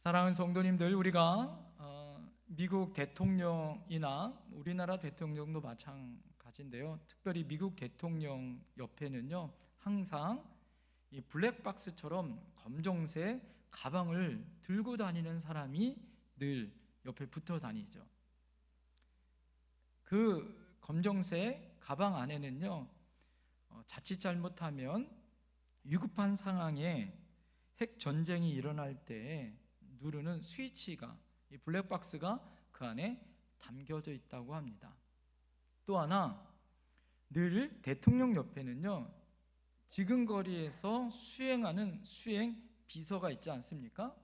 사랑하는 성도님들, 우리가 미국 대통령이나 우리나라 대통령도 마찬가지인데요. 특별히 미국 대통령 옆에는요, 항상 이 블랙박스처럼 검정색 가방을 들고 다니는 사람이 늘 옆에 붙어 다니죠. 그 검정색 가방 안에는요, 자칫 잘못하면 위급한 상황에 핵 전쟁이 일어날 때 누르는 스위치가, 이 블랙박스가 그 안에 담겨져 있다고 합니다. 또 하나, 늘 대통령 옆에는요, 지근거리에서 수행하는 수행 비서가 있지 않습니까?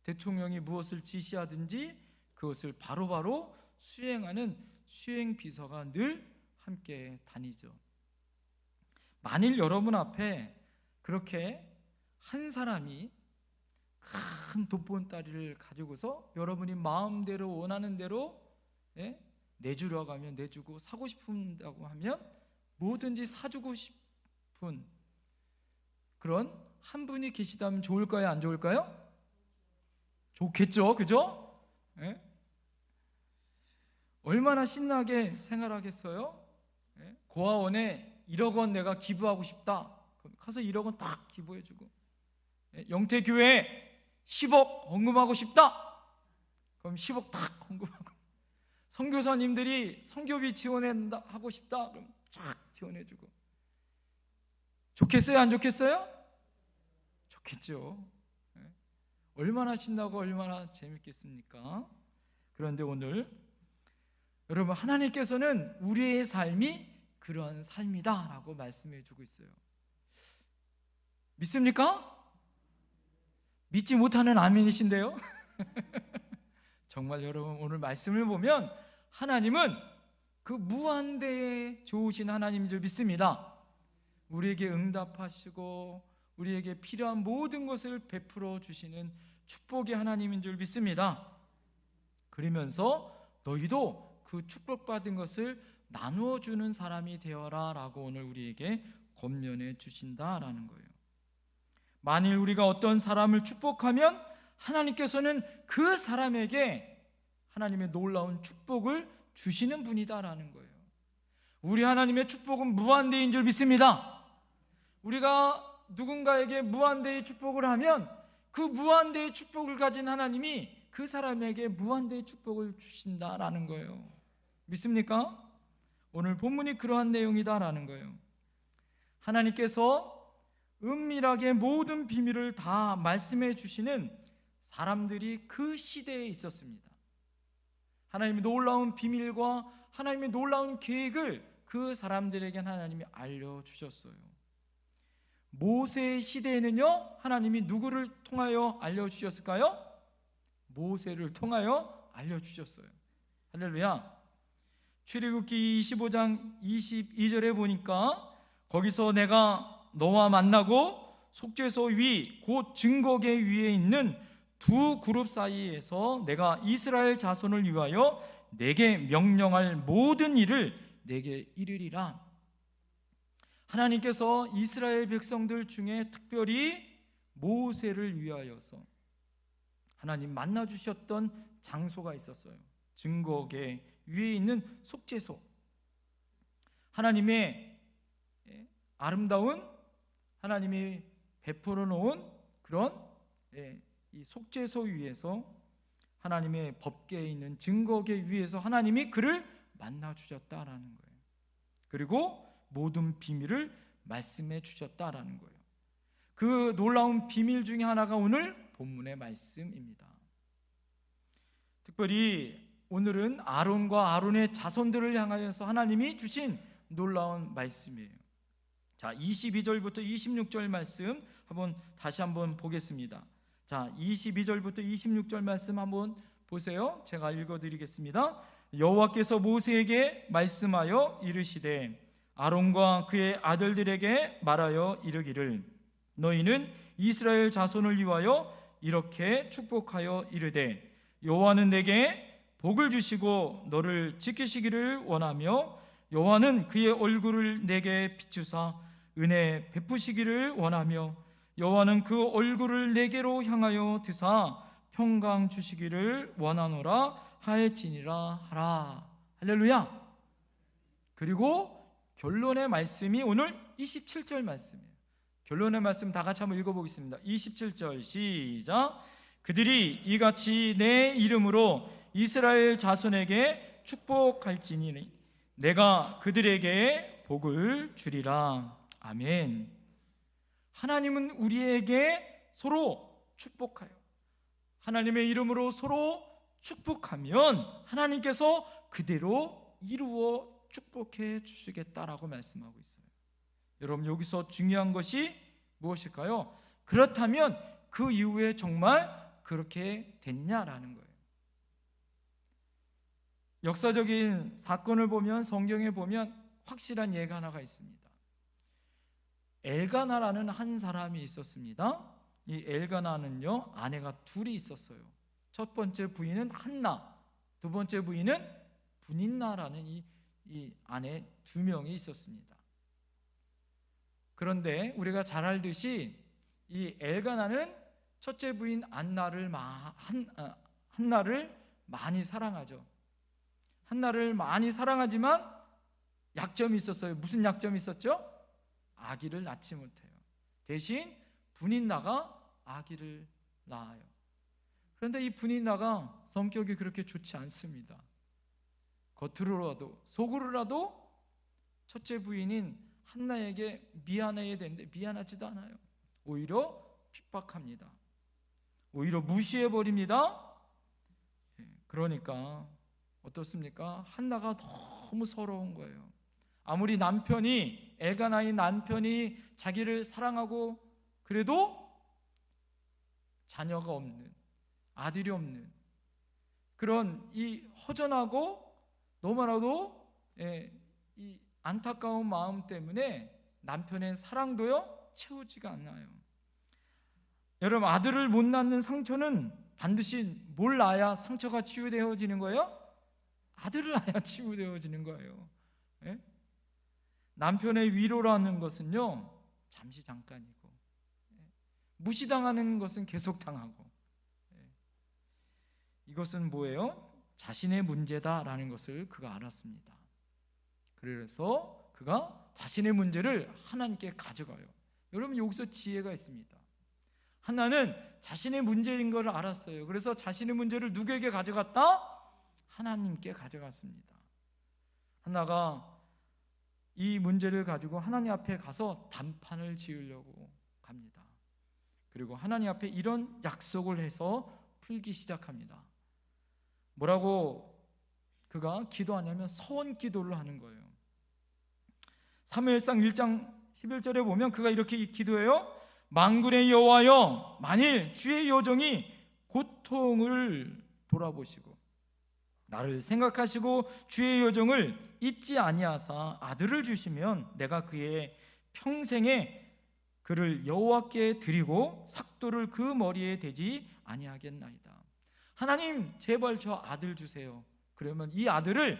대통령이 무엇을 지시하든지 그것을 바로바로 수행하는 수행 비서가 늘 함께 다니죠. 만일 여러분 앞에 그렇게 한 사람이 큰 돋보따리를 가지고서 여러분이 마음대로 원하는 대로 내주려고 하면 내주고, 사고 싶다고 하면 뭐든지 사주고 싶은 그런 한 분이 계시다면 좋을까요? 안 좋을까요? 좋겠죠, 그죠? 얼마나 신나게 생활하겠어요? 고아원에 1억 원 내가 기부하고 싶다. 그럼 가서 1억 원 딱 기부해주고, 영태교회 10억 헌금하고 싶다. 그럼 10억 딱 헌금하고, 선교사님들이 선교비 지원하고 싶다. 그럼 쫙 지원해주고. 좋겠어요? 안 좋겠어요? 좋겠죠. 얼마나 신나고 얼마나 재밌겠습니까? 그런데 오늘 여러분, 하나님께서는 우리의 삶이 그러한 삶이다 라고 말씀해 주고 있어요. 믿습니까? 믿지 못하는 아멘이신데요. 정말 여러분, 오늘 말씀을 보면 하나님은 그 무한대에 좋으신 하나님인 줄 믿습니다. 우리에게 응답하시고 우리에게 필요한 모든 것을 베풀어 주시는 축복의 하나님인 줄 믿습니다. 그러면서 너희도 그 축복받은 것을 나누어 주는 사람이 되어라 라고 오늘 우리에게 권면해 주신다라는 거예요. 만일 우리가 어떤 사람을 축복하면 하나님께서는 그 사람에게 하나님의 놀라운 축복을 주시는 분이다라는 거예요. 우리 하나님의 축복은 무한대인 줄 믿습니다. 우리가 누군가에게 무한대의 축복을 하면 그 무한대의 축복을 가진 하나님이 그 사람에게 무한대의 축복을 주신다라는 거예요. 믿습니까? 오늘 본문이 그러한 내용이다라는 거예요. 하나님께서 은밀하게 모든 비밀을 다 말씀해 주시는 사람들이 그 시대에 있었습니다. 하나님의 놀라운 비밀과 하나님의 놀라운 계획을 그 사람들에게 하나님이 알려주셨어요. 모세의 시대에는요, 하나님이 누구를 통하여 알려주셨을까요? 모세를 통하여 알려주셨어요. 할렐루야. 출애굽기 25장 22절에 보니까 거기서 내가 너와 만나고 속죄소 위 곧 증거계 위에 있는 두 그룹 사이에서 내가 이스라엘 자손을 위하여 내게 명령할 모든 일을 내게 이르리라. 하나님께서 이스라엘 백성들 중에 특별히 모세를 위하여서 하나님 만나 주셨던 장소가 있었어요. 증거계 위에 있는 속죄소. 하나님의 아름다운, 하나님이 베풀어 놓은 그런 이 속죄소 위에서, 하나님의 법궤에 있는 증거궤 위에서 하나님이 그를 만나 주셨다라는 거예요. 그리고 모든 비밀을 말씀해 주셨다라는 거예요. 그 놀라운 비밀 중에 하나가 오늘 본문의 말씀입니다. 특별히 오늘은 아론과 아론의 자손들을 향하여서 하나님이 주신 놀라운 말씀이에요. 자, 22절부터 26절 말씀 다시 한번 보겠습니다. 자, 22절부터 26절 말씀 한번 보세요. 제가 읽어드리겠습니다. 여호와께서 모세에게 말씀하여 이르시되 아론과 그의 아들들에게 말하여 이르기를 너희는 이스라엘 자손을 위하여 이렇게 축복하여 이르되 여호와는 내게 복을 주시고 너를 지키시기를 원하며 여호와는 그의 얼굴을 내게 비추사 은혜 베푸시기를 원하며 여호와는 그 얼굴을 내게로 향하여 드사 평강 주시기를 원하노라 하였지니라 하라. 할렐루야. 그리고 결론의 말씀이 오늘 27절 말씀이에요. 결론의 말씀 다 같이 한번 읽어보겠습니다. 27절 시작. 그들이 이같이 내 이름으로 이스라엘 자손에게 축복할지니 내가 그들에게 복을 주리라. 아멘. 하나님은 우리에게 서로 축복하여 하나님의 이름으로 서로 축복하면 하나님께서 그대로 이루어 축복해 주시겠다라고 말씀하고 있어요. 여러분, 여기서 중요한 것이 무엇일까요? 그렇다면 그 이후에 정말 그렇게 됐냐라는 거예요. 역사적인 사건을 보면, 성경에 보면 확실한 예가 하나가 있습니다. 엘가나라는 한 사람이 있었습니다. 이 엘가나는요, 아내가 둘이 있었어요. 첫 번째 부인은 한나, 두 번째 부인은 분인나라는 이 아내 두 명이 있었습니다. 그런데 우리가 잘 알듯이 이 엘가나는 첫째 부인 한나를 많이 사랑하죠. 한나를 많이 사랑하지만 약점이 있었어요. 무슨 약점이 있었죠? 아기를 낳지 못해요. 대신 분인나가 아기를 낳아요. 그런데 이 분인나가 성격이 그렇게 좋지 않습니다. 겉으로라도 속으로라도 첫째 부인인 한나에게 미안해야 되는데 미안하지도 않아요. 오히려 핍박합니다. 오히려 무시해버립니다. 그러니까 어떻습니까? 한나가 너무 서러운 거예요. 아무리 엘가나의 남편이 자기를 사랑하고 그래도 자녀가 없는, 아들이 없는 그런 이 허전하고 너무나도 이 안타까운 마음 때문에 남편의 사랑도요 채우지가 않아요. 여러분, 아들을 못 낳는 상처는 반드시 뭘 낳아야 상처가 치유되어지는 거예요? 아들을 낳아야 치유되어지는 거예요. 예? 남편의 위로라는 것은요 잠시 잠깐이고, 무시당하는 것은 계속 당하고, 이것은 뭐예요? 자신의 문제다라는 것을 그가 알았습니다. 그래서 그가 자신의 문제를 하나님께 가져가요. 여러분, 여기서 지혜가 있습니다. 하나는 자신의 문제인 것을 알았어요. 그래서 자신의 문제를 누구에게 가져갔다? 하나님께 가져갔습니다. 하나가 이 문제를 가지고 하나님 앞에 가서 단판을 지으려고 갑니다. 그리고 하나님 앞에 이런 약속을 해서 풀기 시작합니다. 뭐라고 그가 기도하냐면 서원 기도를 하는 거예요. 사무엘상 1장 11절에 보면 그가 이렇게 기도해요. 만군의 여호와여, 만일 주의 여종이 고통을 돌아보시고 나를 생각하시고 주의 여종을 잊지 아니하사 아들을 주시면 내가 그의 평생에 그를 여호와께 드리고 삭도를 그 머리에 대지 아니하겠나이다. 하나님, 제발 저 아들 주세요. 그러면 이 아들을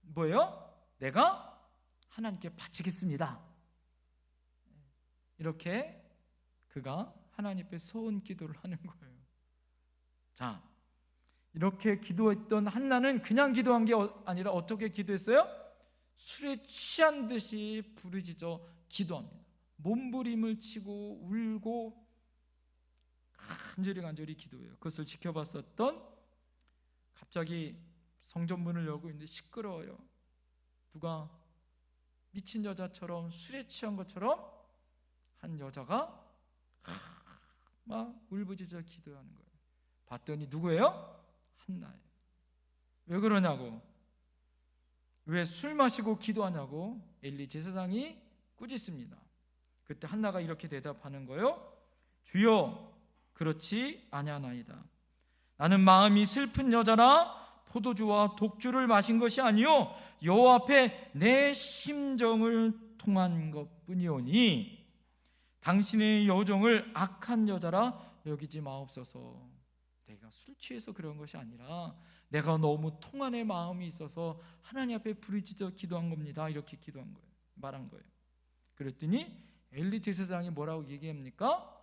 뭐예요? 내가 하나님께 바치겠습니다. 이렇게 그가 하나님 앞에 서원 기도를 하는 거예요. 자, 이렇게 기도했던 한나는 그냥 기도한 게 아니라 어떻게 기도했어요? 술에 취한 듯이 부르짖어 기도합니다. 몸부림을 치고 울고 간절히 기도해요. 그것을 지켜봤었던, 갑자기 성전문을 열고 있는데 시끄러워요. 누가 미친 여자처럼 술에 취한 것처럼 한 여자가 막 울부짖어 기도하는 거예요. 봤더니 누구예요? 한나예요. 왜 그러냐고, 왜 술 마시고 기도하냐고 엘리 제사장이 꾸짖습니다. 그때 한나가 이렇게 대답하는 거예요. 주여, 그렇지 아니하나이다. 나는 마음이 슬픈 여자라 포도주와 독주를 마신 것이 아니요 여호와 앞에 내 심정을 통한 것뿐이오니 당신의 여종을 악한 여자라 여기지 마옵소서. 내가 술 취해서 그런 것이 아니라 내가 너무 통한의 마음이 있어서 하나님 앞에 부르짖어 기도한 겁니다. 이렇게 기도한 거예요. 말한 거예요. 그랬더니 엘리 제사장이 뭐라고 얘기합니까?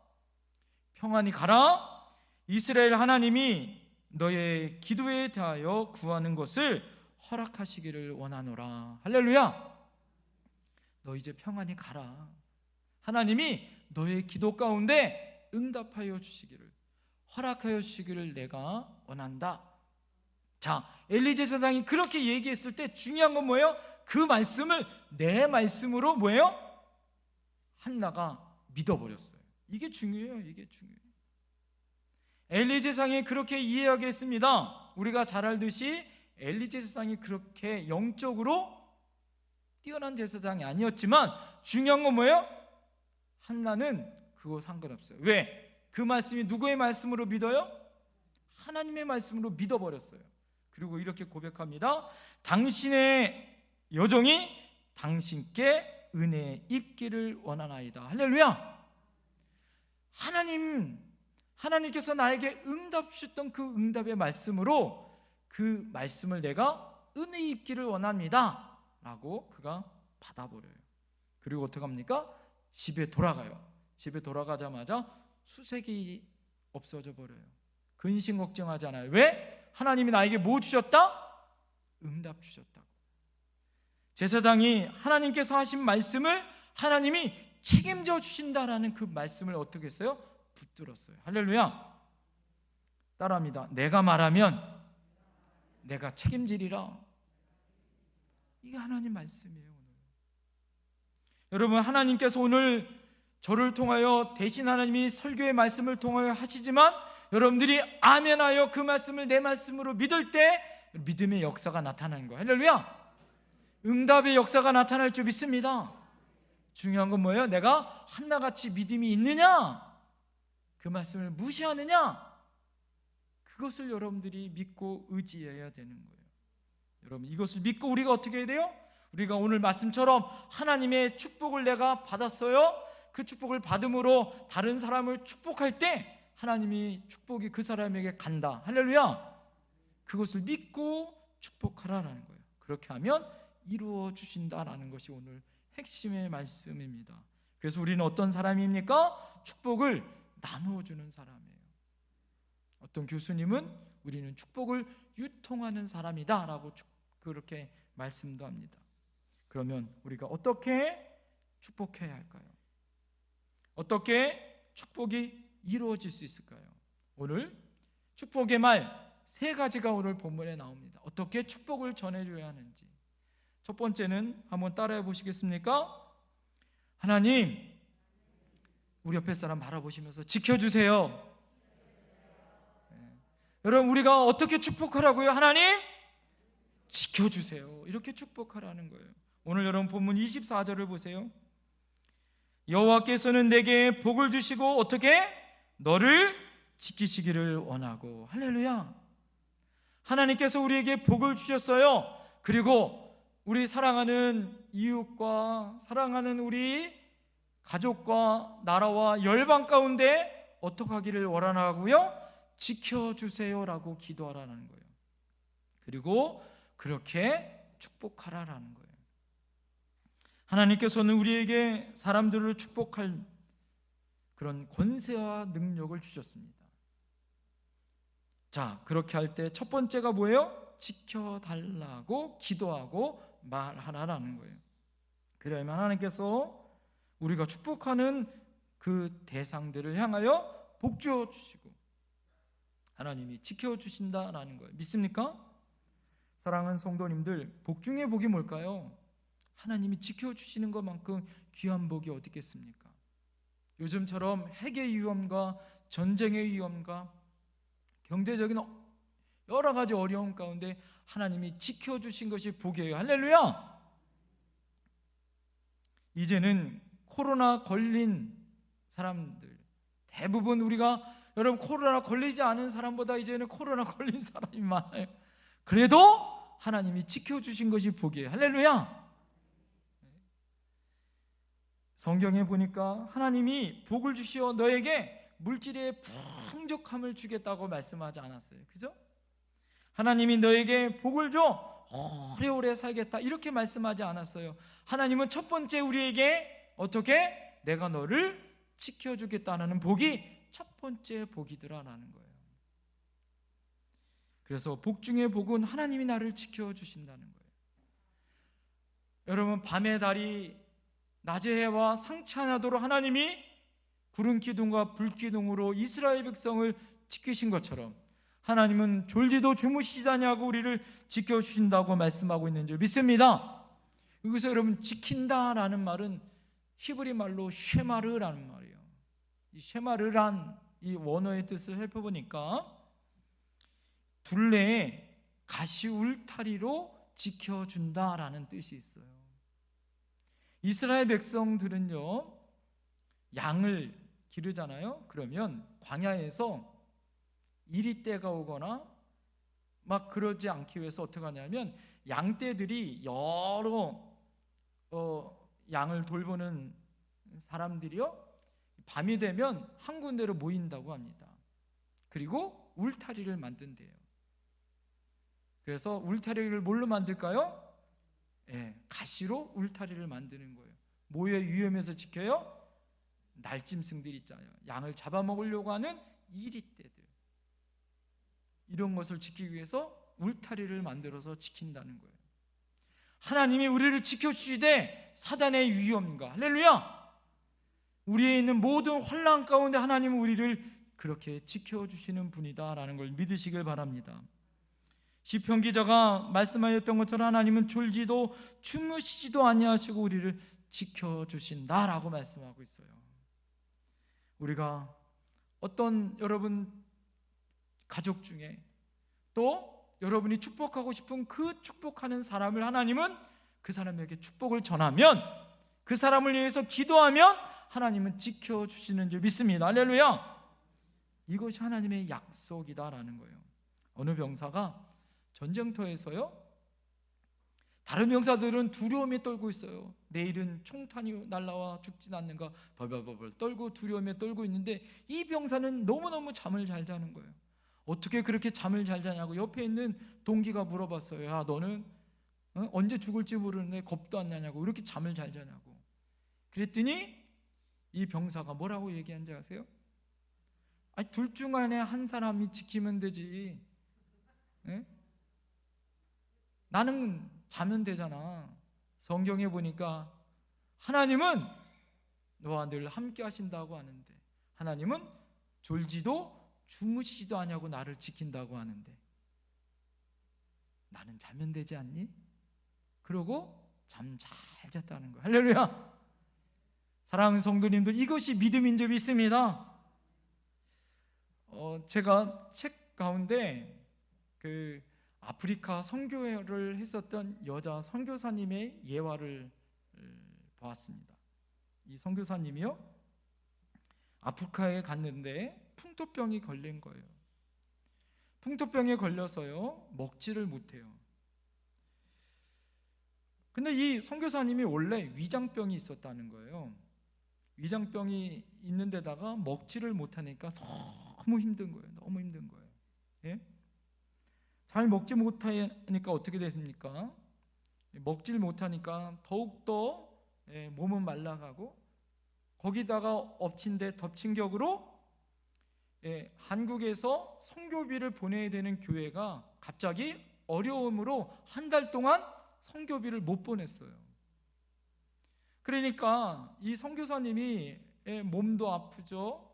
평안히 가라. 이스라엘 하나님이 너의 기도에 대하여 구하는 것을 허락하시기를 원하노라. 할렐루야. 너 이제 평안히 가라. 하나님이 너의 기도 가운데 응답하여 주시기를, 허락하여 주시기를 내가 원한다. 자, 엘리 제사장이 그렇게 얘기했을 때 중요한 건 뭐예요? 그 말씀을 내 말씀으로 뭐예요? 한나가 믿어버렸어요. 이게 중요해요. 이게 중요해요. 엘리 제사장이 그렇게 이해하겠습니다. 우리가 잘 알듯이 엘리 제사장이 그렇게 영적으로 뛰어난 제사장이 아니었지만 중요한 건 뭐예요? 한나는 그거 상관없어요. 왜? 그 말씀이 누구의 말씀으로 믿어요? 하나님의 말씀으로 믿어버렸어요. 그리고 이렇게 고백합니다. 당신의 여종이 당신께 은혜 입기를 원하나이다. 할렐루야. 하나님께서 나에게 응답 주셨던 그 응답의 말씀으로 그 말씀을 내가 은혜 입기를 원합니다 라고 그가 받아버려요. 그리고 어떻게 합니까? 집에 돌아가요. 집에 돌아가자마자 수색이 없어져 버려요. 근심 걱정하잖아요. 왜? 하나님이 나에게 뭐 주셨다? 응답 주셨다고. 제사장이 하나님께서 하신 말씀을 하나님이 책임져 주신다라는 그 말씀을 어떻게 했어요? 붙들었어요. 할렐루야. 따라합니다. 내가 말하면 내가 책임지리라. 이게 하나님 말씀이에요. 오늘. 여러분, 하나님께서 오늘 저를 통하여 대신 하나님이 설교의 말씀을 통하여 하시지만 여러분들이 아멘하여 그 말씀을 내 말씀으로 믿을 때 믿음의 역사가 나타나는 거예요. 할렐루야. 응답의 역사가 나타날 줄 믿습니다. 중요한 건 뭐예요? 내가 한나같이 믿음이 있느냐, 그 말씀을 무시하느냐, 그것을 여러분들이 믿고 의지해야 되는 거예요. 여러분, 이것을 믿고 우리가 어떻게 해야 돼요? 우리가 오늘 말씀처럼 하나님의 축복을 내가 받았어요. 그 축복을 받음으로 다른 사람을 축복할 때 하나님이 축복이 그 사람에게 간다. 할렐루야. 그것을 믿고 축복하라라는 거예요. 그렇게 하면 이루어 주신다라는 것이 오늘 핵심의 말씀입니다. 그래서 우리는 어떤 사람입니까? 축복을 나누어 주는 사람이에요. 어떤 교수님은 우리는 축복을 유통하는 사람이다 라고 그렇게 말씀도 합니다. 그러면 우리가 어떻게 축복해야 할까요? 어떻게 축복이 이루어질 수 있을까요? 오늘 축복의 말 3가지가 오늘 본문에 나옵니다. 어떻게 축복을 전해줘야 하는지. 첫 번째는 한번 따라해 보시겠습니까? 하나님, 우리 옆에 사람 바라보시면서 지켜주세요. 여러분, 우리가 어떻게 축복하라고요? 하나님, 지켜주세요. 이렇게 축복하라는 거예요. 오늘 여러분 본문 24절을 보세요. 여호와께서는 내게 복을 주시고 어떻게? 너를 지키시기를 원하고. 할렐루야. 하나님께서 우리에게 복을 주셨어요. 그리고 우리 사랑하는 이웃과 사랑하는 우리 가족과 나라와 열방 가운데 어떻게 하기를 원하고요? 지켜주세요라고 기도하라는 거예요. 그리고 그렇게 축복하라라는 거예요. 하나님께서는 우리에게 사람들을 축복할 그런 권세와 능력을 주셨습니다. 자, 그렇게 할 때 첫 번째가 뭐예요? 지켜달라고 기도하고 말하라는 거예요. 그러면 하나님께서 우리가 축복하는 그 대상들을 향하여 복 주어 주시고 하나님이 지켜주신다라는 거예요. 믿습니까? 사랑하는 성도님들, 복 중에 복이 뭘까요? 하나님이 지켜주시는 것만큼 귀한 복이 어디 있겠습니까? 요즘처럼 핵의 위험과 전쟁의 위험과 경제적인 여러 가지 어려움 가운데 하나님이 지켜주신 것이 복이에요. 할렐루야. 이제는 코로나 걸린 사람들 대부분 우리가 여러분 코로나 걸리지 않은 사람보다 이제는 코로나 걸린 사람이 많아요. 그래도 하나님이 지켜주신 것이 복이에요. 할렐루야. 성경에 보니까 하나님이 복을 주시어 너에게 물질의 풍족함을 주겠다고 말씀하지 않았어요. 그죠? 하나님이 너에게 복을 줘 오래오래 살겠다 이렇게 말씀하지 않았어요. 하나님은 첫 번째 우리에게 어떻게? 내가 너를 지켜주겠다는 복이 첫 번째 복이더라라는 거예요. 그래서 복 중에 복은 하나님이 나를 지켜주신다는 거예요. 여러분, 밤의 달이 낮의 해와 상처하나도록 하나님이 구름 기둥과 불 기둥으로 이스라엘 백성을 지키신 것처럼 하나님은 졸지도 주무시지 아니하고 우리를 지켜주신다고 말씀하고 있는 줄 믿습니다. 여기서 여러분, 지킨다라는 말은 히브리 말로 쉐마르라는 말이에요. 이 쉐마르란 이 원어의 뜻을 살펴보니까 둘레에 가시 울타리로 지켜준다라는 뜻이 있어요. 이스라엘 백성들은요, 양을 기르잖아요. 그러면 광야에서 이리떼가 오거나 막 그러지 않기 위해서 어떻게 하냐면 양떼들이 여러 양을 돌보는 사람들이요, 밤이 되면 한 군데로 모인다고 합니다. 그리고 울타리를 만든대요. 그래서 울타리를 뭘로 만들까요? 가시로 울타리를 만드는 거예요. 뭐에 위험해서 지켜요? 날짐승들 있잖아요. 양을 잡아먹으려고 하는 이리떼들, 이런 것을 지키기 위해서 울타리를 만들어서 지킨다는 거예요. 하나님이 우리를 지켜주시되 사단의 위험과, 할렐루야, 우리에 있는 모든 혼란 가운데 하나님은 우리를 그렇게 지켜주시는 분이다라는 걸 믿으시길 바랍니다. 시편 기자가 말씀하였던 것처럼 하나님은 졸지도 주무시지도 아니하시고 우리를 지켜주신다라고 말씀하고 있어요. 우리가 어떤 여러분 가족 중에 또 여러분이 축복하고 싶은 그 축복하는 사람을 하나님은 그 사람에게 축복을 전하면, 그 사람을 위해서 기도하면 하나님은 지켜주시는 줄 믿습니다. 할렐루야. 이것이 하나님의 약속이다라는 거예요. 어느 병사가 전쟁터에서요, 다른 병사들은 두려움에 떨고 있어요. 내일은 총탄이 날라와 죽진 않는가 벌벌벌 떨고 두려움에 떨고 있는데, 이 병사는 너무너무 잠을 잘 자는 거예요. 어떻게 그렇게 잠을 잘 자냐고 옆에 있는 동기가 물어봤어요. 야, 너는 언제 죽을지 모르는데 겁도 안 나냐고, 이렇게 잠을 잘 자냐고. 그랬더니 이 병사가 뭐라고 얘기한지 아세요? 아니, 둘 중 안에 한 사람이 지키면 되지. 나는 자면 되잖아. 성경에 보니까 하나님은 너와 늘 함께 하신다고 하는데, 하나님은 졸지도 주무시지도 않냐고 나를 지킨다고 하는데, 나는 자면 되지 않니? 그러고 잠 잘 잤다는 거예요. 할렐루야. 사랑하는 성도님들, 이것이 믿음인 줄 믿습니다. 제가 책 가운데 그 아프리카 선교를 했었던 여자 선교사님의 예화를 보았습니다. 이 선교사님이요, 아프리카에 갔는데 풍토병이 걸린 거예요. 풍토병에 걸려서요, 먹지를 못해요. 근데 이 선교사님이 원래 위장병이 있었다는 거예요. 위장병이 있는데다가 먹지를 못하니까 너무 힘든 거예요. 너무 힘든 거예요. 예? 잘 먹지 못하니까 어떻게 됐습니까? 먹질 못하니까 더욱더 몸은 말라가고, 거기다가 엎친 데 덮친 격으로 한국에서 선교비를 보내야 되는 교회가 갑자기 어려움으로 한 달 동안 선교비를 못 보냈어요. 그러니까 이 선교사님이 몸도 아프죠,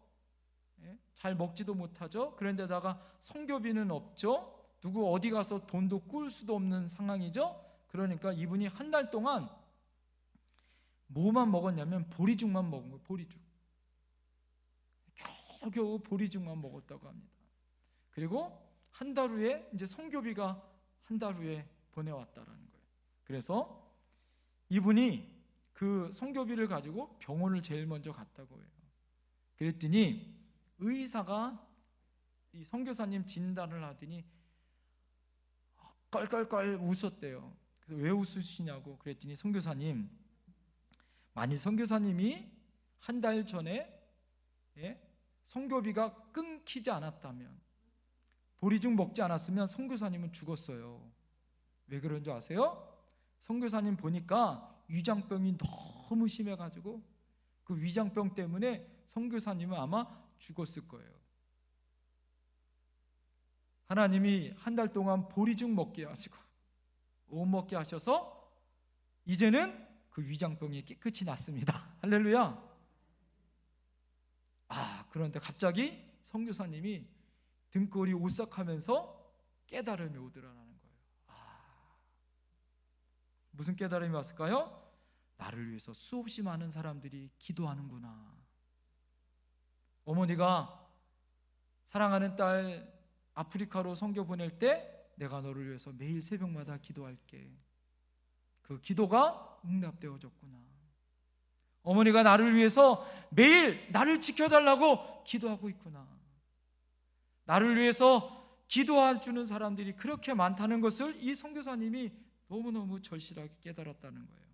잘 먹지도 못하죠. 그런데다가 선교비는 없죠. 누구 어디 가서 돈도 꿀 수도 없는 상황이죠. 그러니까 이분이 한 달 동안 뭐만 먹었냐면 보리죽만 먹은 거예요. 보리죽. 겨우 보리죽만 먹었다고 합니다. 그리고 한 달 후에 이제 선교비가 한 달 후에 보내왔다라는 거예요. 그래서 이분이 그 선교비를 가지고 병원을 제일 먼저 갔다고 해요. 그랬더니 의사가 이 선교사님 진단을 하더니 껄껄껄 웃었대요. 그래서 왜 웃으시냐고 그랬더니 선교사님, 만일 선교사님이 한 달 전에 선교비가 끊기지 않았다면, 보리죽 먹지 않았으면 선교사님은 죽었어요. 왜 그런 줄 아세요? 선교사님 보니까 위장병이 너무 심해가지고 그 위장병 때문에 선교사님은 아마 죽었을 거예요. 하나님이 한 달 동안 보리죽 먹게 하시고 못 먹게 하셔서 이제는 그 위장병이 깨끗이 났습니다. 할렐루야. 그런데 갑자기 선교사님이 등골이 오싹하면서 깨달음이 오더라는 거예요. 무슨 깨달음이 왔을까요? 나를 위해서 수없이 많은 사람들이 기도하는구나. 어머니가 사랑하는 딸 아프리카로 선교 보낼 때 내가 너를 위해서 매일 새벽마다 기도할게. 그 기도가 응답되어졌구나. 어머니가 나를 위해서 매일 나를 지켜달라고 기도하고 있구나. 나를 위해서 기도해주는 사람들이 그렇게 많다는 것을 이 선교사님이 너무너무 절실하게 깨달았다는 거예요.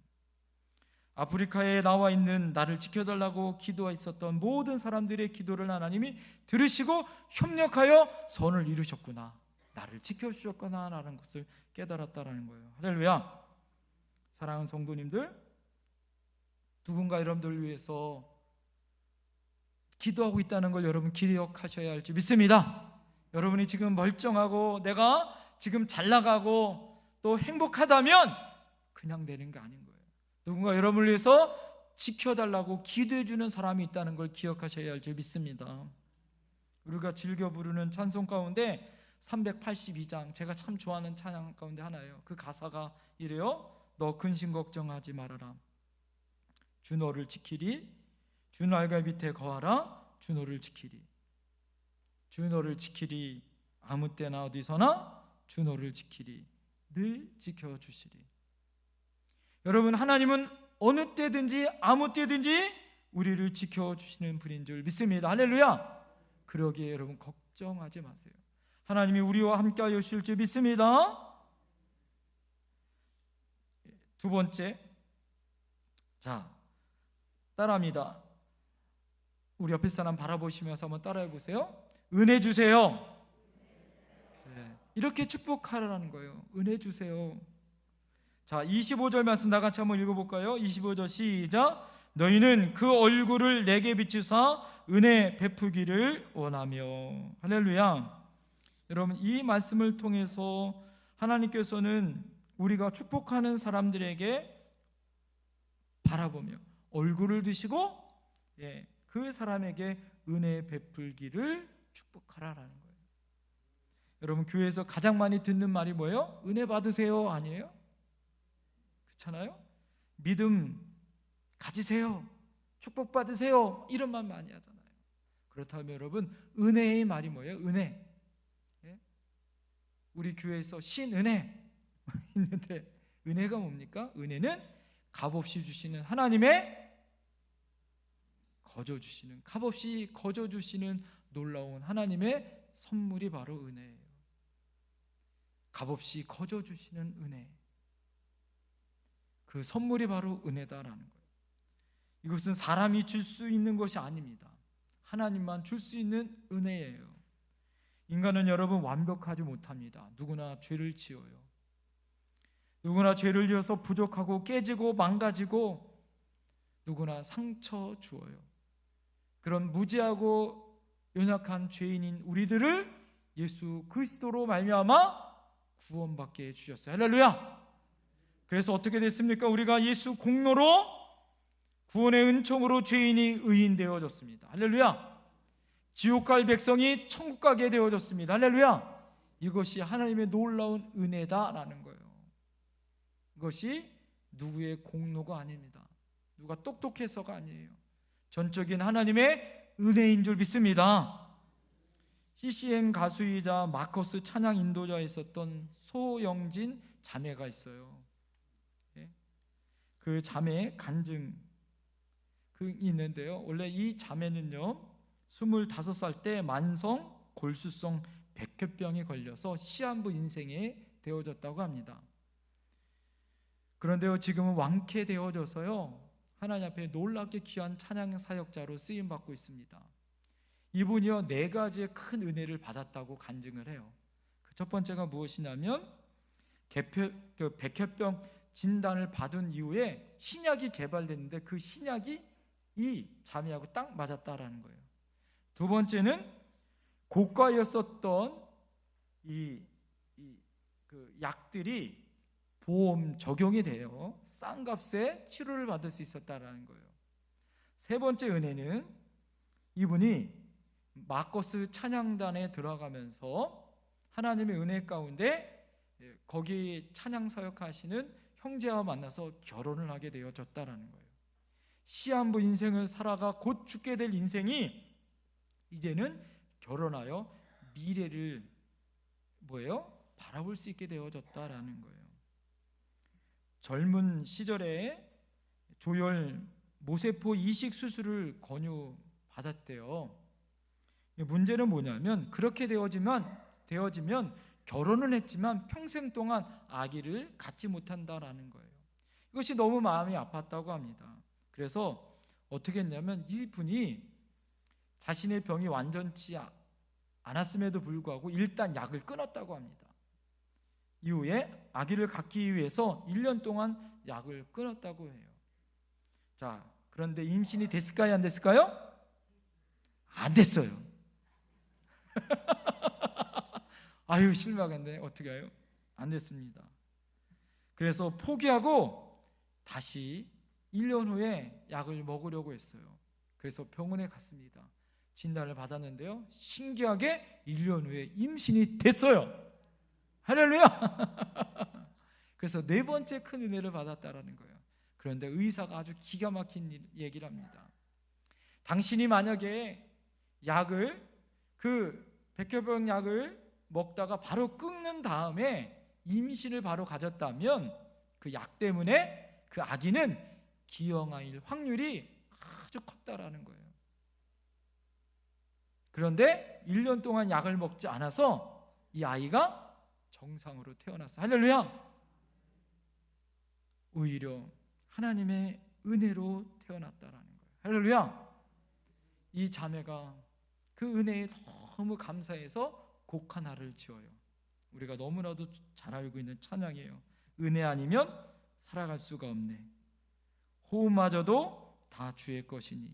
아프리카에 나와 있는 나를 지켜달라고 기도했었던 모든 사람들의 기도를 하나님이 들으시고 협력하여 선을 이루셨구나. 나를 지켜주셨구나 라는 것을 깨달았다는 거예요. 할렐루야. 사랑하는 성도님들, 누군가 여러분들 위해서 기도하고 있다는 걸 여러분 기억하셔야 할지 믿습니다. 여러분이 지금 멀쩡하고 내가 지금 잘 나가고 또 행복하다면 그냥 되는 게 아닌 거예요. 누군가 여러분을 위해서 지켜달라고 기도해주는 사람이 있다는 걸 기억하셔야 할지 믿습니다. 우리가 즐겨 부르는 찬송 가운데 382장, 제가 참 좋아하는 찬양 가운데 하나예요. 그 가사가 이래요. 너 근심 걱정하지 말아라. 주 너를 지키리. 주 날개 밑에 거하라. 주 너를 지키리. 주 너를 지키리. 아무 때나 어디서나 주 너를 지키리. 늘 지켜주시리. 여러분, 하나님은 어느 때든지 아무 때든지 우리를 지켜주시는 분인 줄 믿습니다. 할렐루야. 그러기에 여러분 걱정하지 마세요. 하나님이 우리와 함께 하여 주실 줄 믿습니다. 두 번째, 자, 따라합니다. 우리 옆에 사람 바라보시면서 한번 따라해 보세요. 은혜 주세요. 네, 이렇게 축복하라는 거예요. 은혜 주세요. 자, 25절 말씀 다 같이 한번 읽어볼까요? 25절 시작. 너희는 그 얼굴을 내게 비추사 은혜 베푸기를 원하며. 할렐루야. 여러분, 이 말씀을 통해서 하나님께서는 우리가 축복하는 사람들에게 바라보며 얼굴을 드시고 그 사람에게 은혜 베풀기를 축복하라라는 거예요. 여러분, 교회에서 가장 많이 듣는 말이 뭐예요? 은혜 받으세요 아니에요? 그렇잖아요? 믿음 가지세요, 축복 받으세요, 이런 말 많이 하잖아요. 그렇다면 여러분, 은혜의 말이 뭐예요? 은혜. 우리 교회에서 신은혜 있는데 은혜가 뭡니까? 은혜는 값없이 주시는 하나님의 거저주시는, 값없이 거저주시는 놀라운 하나님의 선물이 바로 은혜예요. 값없이 거저주시는 은혜, 그 선물이 바로 은혜다라는 거예요. 이것은 사람이 줄 수 있는 것이 아닙니다. 하나님만 줄 수 있는 은혜예요. 인간은 여러분 완벽하지 못합니다. 누구나 죄를 지어요. 누구나 죄를 지어서 부족하고 깨지고 망가지고 누구나 상처 주어요. 그런 무지하고 연약한 죄인인 우리들을 예수 그리스도로 말미암아 구원받게 해주셨어요. 할렐루야. 그래서 어떻게 됐습니까? 우리가 예수 공로로 구원의 은총으로 죄인이 의인 되어졌습니다. 할렐루야. 지옥 갈 백성이 천국 가게 되어졌습니다. 할렐루야. 이것이 하나님의 놀라운 은혜다라는 거예요. 이것이 누구의 공로가 아닙니다. 누가 똑똑해서가 아니에요. 전적인 하나님의 은혜인 줄 믿습니다. CCM 가수이자 마커스 찬양 인도자에 있었던 소영진 자매가 있어요. 그 자매의 간증이 있는데요. 원래 이 자매는요, 25살 때 만성 골수성 백혈병에 걸려서 시한부 인생에 되어졌다고 합니다. 그런데요, 지금은 완쾌되어져서요, 하나님 앞에 놀랍게 귀한 찬양 사역자로 쓰임 받고 있습니다. 이분이요, 4가지의 큰 은혜를 받았다고 간증을 해요. 그 첫 번째가 무엇이냐면 백혈병 진단을 받은 이후에 신약이 개발됐는데 그 신약이 이 자매하고 딱 맞았다라는 거예요. 두 번째는 고가였었던 그 약들이 보험 적용이 돼요. 싼 값에 치료를 받을 수 있었다라는 거예요. 세 번째 은혜는 이분이 마커스 찬양단에 들어가면서 하나님의 은혜 가운데 거기 찬양 사역하시는 형제와 만나서 결혼을 하게 되어졌다라는 거예요. 시한부 인생을 살아가 곧 죽게 될 인생이 이제는 결혼하여 미래를 바라볼 수 있게 되어졌다라는 거예요. 젊은 시절에 조혈 모세포 이식 수술을 권유받았대요. 문제는 뭐냐면 그렇게 되어지면 결혼은 했지만 평생 동안 아기를 갖지 못한다라는 거예요. 이것이 너무 마음이 아팠다고 합니다. 그래서 어떻게 했냐면 이분이 자신의 병이 완전치 않았음에도 불구하고 일단 약을 끊었다고 합니다. 이후에 아기를 갖기 위해서 1년 동안 약을 끊었다고 해요. 자, 그런데 임신이 됐을까요? 안 됐을까요? 안 됐어요. 아유, 실망했네. 어떻게 해요? 안 됐습니다. 그래서 포기하고 다시 1년 후에 약을 먹으려고 했어요. 그래서 병원에 갔습니다. 진단을 받았는데요, 신기하게 1년 후에 임신이 됐어요. 할렐루야. 그래서 네 번째 큰 은혜를 받았다라는 거예요. 그런데 의사가 아주 기가 막힌 얘기를 합니다. 당신이 만약에 백혈병 약을 먹다가 바로 끊는 다음에 임신을 바로 가졌다면 그 약 때문에 그 아기는 기형아일 확률이 아주 컸다라는 거예요. 그런데 1년 동안 약을 먹지 않아서 이 아이가 정상으로 태어났어. 할렐루야. 오히려 하나님의 은혜로 태어났다라는 거예요. 할렐루야. 이 자매가 그 은혜에 너무 감사해서 곡 하나를 지어요. 우리가 너무나도 잘 알고 있는 찬양이에요. 은혜 아니면 살아갈 수가 없네. 호흡마저도 다 주의 것이니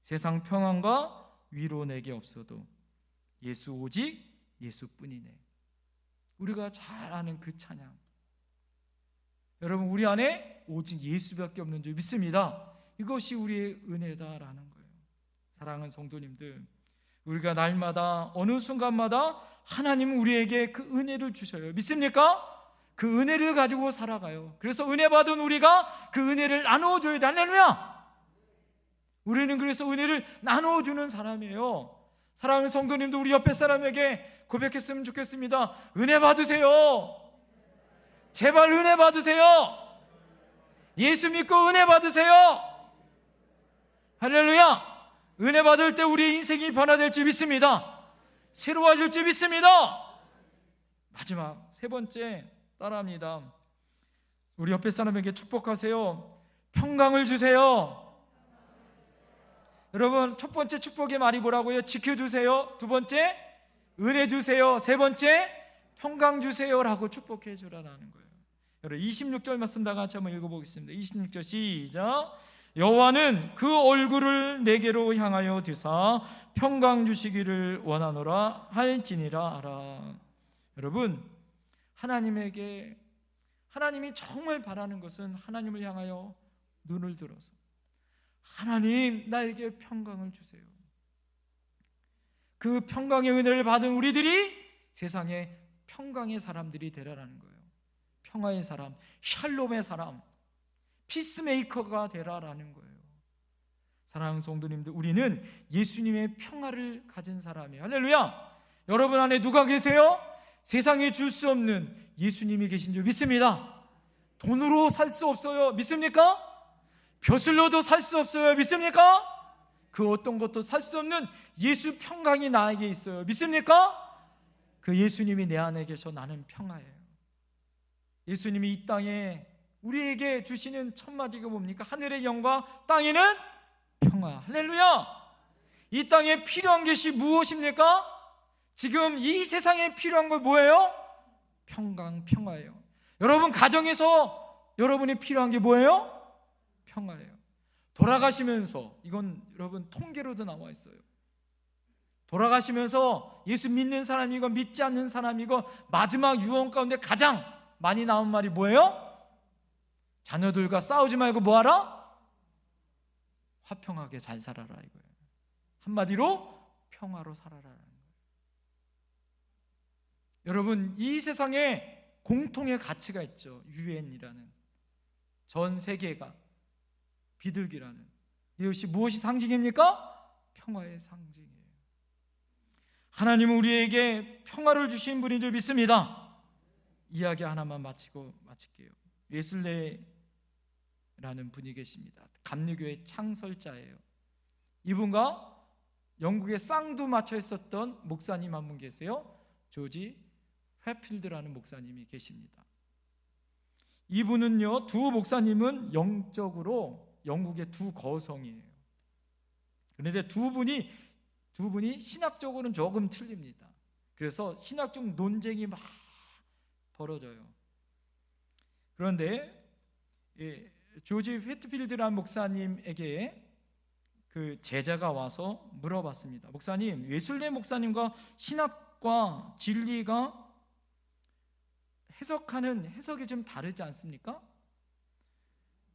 세상 평안과 위로 내게 없어도 예수 오직 예수뿐이네. 우리가 잘 아는 그 찬양. 여러분, 우리 안에 오직 예수밖에 없는 줄 믿습니다. 이것이 우리의 은혜다라는 거예요. 사랑하는 성도님들, 우리가 날마다 어느 순간마다 하나님은 우리에게 그 은혜를 주셔요. 믿습니까? 그 은혜를 가지고 살아가요. 그래서 은혜 받은 우리가 그 은혜를 나누어줘야 돼. 할렐루야. 우리는 그래서 은혜를 나누어주는 사람이에요. 사랑하는 성도님도 우리 옆에 사람에게 고백했으면 좋겠습니다. 은혜 받으세요. 제발 은혜 받으세요. 예수 믿고 은혜 받으세요. 할렐루야. 은혜 받을 때 우리의 인생이 변화될 줄 믿습니다. 새로워질 줄 믿습니다. 마지막 세 번째 따라합니다. 우리 옆에 사람에게 축복하세요. 평강을 주세요. 여러분, 첫 번째 축복의 말이 뭐라고요? 지켜주세요. 두 번째, 은혜 주세요. 세 번째, 평강 주세요라고 축복해 주라는 거예요. 여러분, 26절 말씀 다 같이 한번 읽어보겠습니다. 26절 시작. 여호와는 그 얼굴을 내게로 향하여 드사 평강 주시기를 원하노라 할지니라 하라. 여러분, 하나님이 정말 바라는 것은 하나님을 향하여 눈을 들어서 하나님, 나에게 평강을 주세요. 그 평강의 은혜를 받은 우리들이 세상에 평강의 사람들이 되라라는 거예요. 평화의 사람, 샬롬의 사람, 피스메이커가 되라라는 거예요. 사랑하는 성도님들, 우리는 예수님의 평화를 가진 사람이에요. 할렐루야. 여러분 안에 누가 계세요? 세상에 줄 수 없는 예수님이 계신 줄 믿습니다. 돈으로 살 수 없어요. 믿습니까? 벼슬로도 살 수 없어요. 믿습니까? 그 어떤 것도 살 수 없는 예수 평강이 나에게 있어요. 믿습니까? 그 예수님이 내 안에 계셔 나는 평화예요. 예수님이 이 땅에 우리에게 주시는 첫 마디가 뭡니까? 하늘의 영광, 땅에는 평화. 할렐루야. 이 땅에 필요한 것이 무엇입니까? 지금 이 세상에 필요한 건 뭐예요? 평강, 평화예요. 여러분 가정에서 여러분이 필요한 게 뭐예요? 평화예요. 돌아가시면서, 이건 여러분 통계로도 나와 있어요. 돌아가시면서 예수 믿는 사람이건 믿지 않는 사람이건 마지막 유언 가운데 가장 많이 나온 말이 뭐예요? 자녀들과 싸우지 말고 뭐하라? 화평하게 잘 살아라 이거예요. 한마디로 평화로 살아라라는 거예요. 여러분, 이 세상에 공통의 가치가 있죠. 유엔이라는, 전 세계가 비둘기라는, 이것이 무엇이 상징입니까? 평화의 상징이에요. 하나님은 우리에게 평화를 주신 분인 줄 믿습니다. 이야기 하나만 마칠게요. 웨슬레라는 분이 계십니다. 감리교의 창설자예요. 이분과 영국의 쌍두마차 있었던 목사님 한 분 계세요. 조지 회필드라는 목사님이 계십니다. 이분은요, 두 목사님은 영적으로 영국의 두 거성이에요. 그런데 두 분이 신학적으로는 조금 틀립니다. 그래서 신학적 논쟁이 막 벌어져요. 그런데 조지 회트필드라는 목사님에게 그 제자가 와서 물어봤습니다. 목사님, 웨슬레 목사님과 신학과 진리가 해석이 좀 다르지 않습니까?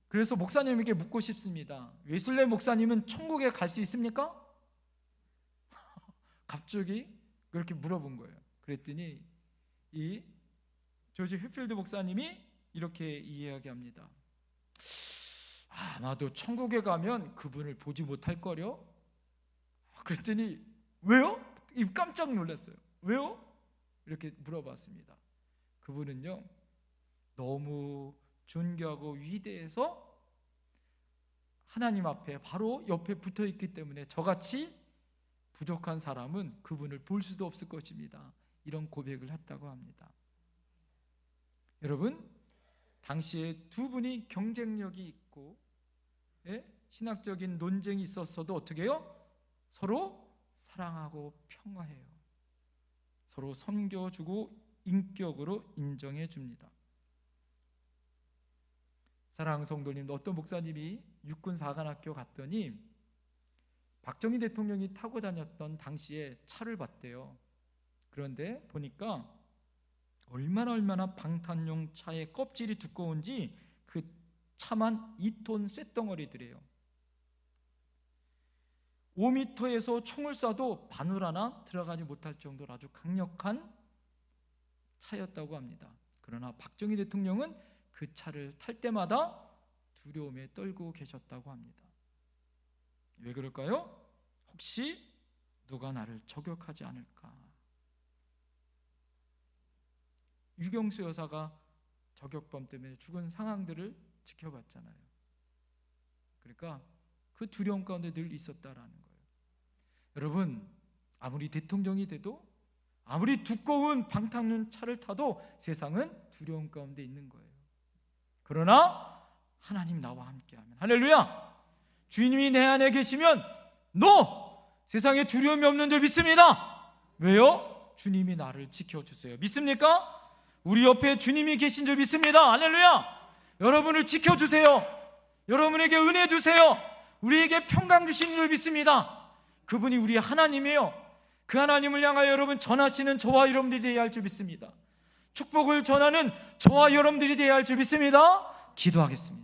그래서 목사님에게 묻고 싶습니다. 웨슬레 목사님은 천국에 갈 수 있습니까? 갑자기 그렇게 물어본 거예요. 그랬더니 이 조지 회필드 목사님이 이렇게 이야기합니다. 아마도 천국에 가면 그분을 보지 못할 거려? 그랬더니 왜요? 깜짝 놀랐어요. 왜요? 이렇게 물어봤습니다. 그분은요, 너무 존귀하고 위대해서 하나님 앞에 바로 옆에 붙어 있기 때문에 저같이 부족한 사람은 그분을 볼 수도 없을 것입니다. 이런 고백을 했다고 합니다. 여러분, 당시에 두 분이 경쟁력이 있고 신학적인 논쟁이 있었어도 어떻게 해요? 서로 사랑하고 평화해요. 서로 섬겨주고 인격으로 인정해 줍니다. 사랑하는 성도님도, 어떤 목사님이 육군 사관학교 갔더니 박정희 대통령이 타고 다녔던 당시에 차를 봤대요. 그런데 보니까 얼마나 방탄용 차의 껍질이 두꺼운지 그 차만 2톤 쇳덩어리들이에요. 5m에서 총을 쏴도 바늘 하나 들어가지 못할 정도로 아주 강력한 차였다고 합니다. 그러나 박정희 대통령은 그 차를 탈 때마다 두려움에 떨고 계셨다고 합니다. 왜 그럴까요? 혹시 누가 나를 저격하지 않을까? 유경수 여사가 저격범 때문에 죽은 상황들을 지켜봤잖아요. 그러니까 그 두려움 가운데 늘 있었다라는 거예요. 여러분, 아무리 대통령이 돼도, 아무리 두꺼운 방탄용 차를 타도 세상은 두려움 가운데 있는 거예요. 그러나 하나님 나와 함께하면, 할렐루야, 주님이 내 안에 계시면 세상에 두려움이 없는 줄 믿습니다. 왜요? 주님이 나를 지켜주세요. 믿습니까? 우리 옆에 주님이 계신 줄 믿습니다. 할렐루야. 여러분을 지켜주세요. 여러분에게 은혜 주세요. 우리에게 평강 주시는 줄 믿습니다. 그분이 우리 하나님이에요. 그 하나님을 향하여 여러분 전하시는 저와 여러분들이 되어야 할 줄 믿습니다. 축복을 전하는 저와 여러분들이 되어야 할 줄 믿습니다. 기도하겠습니다.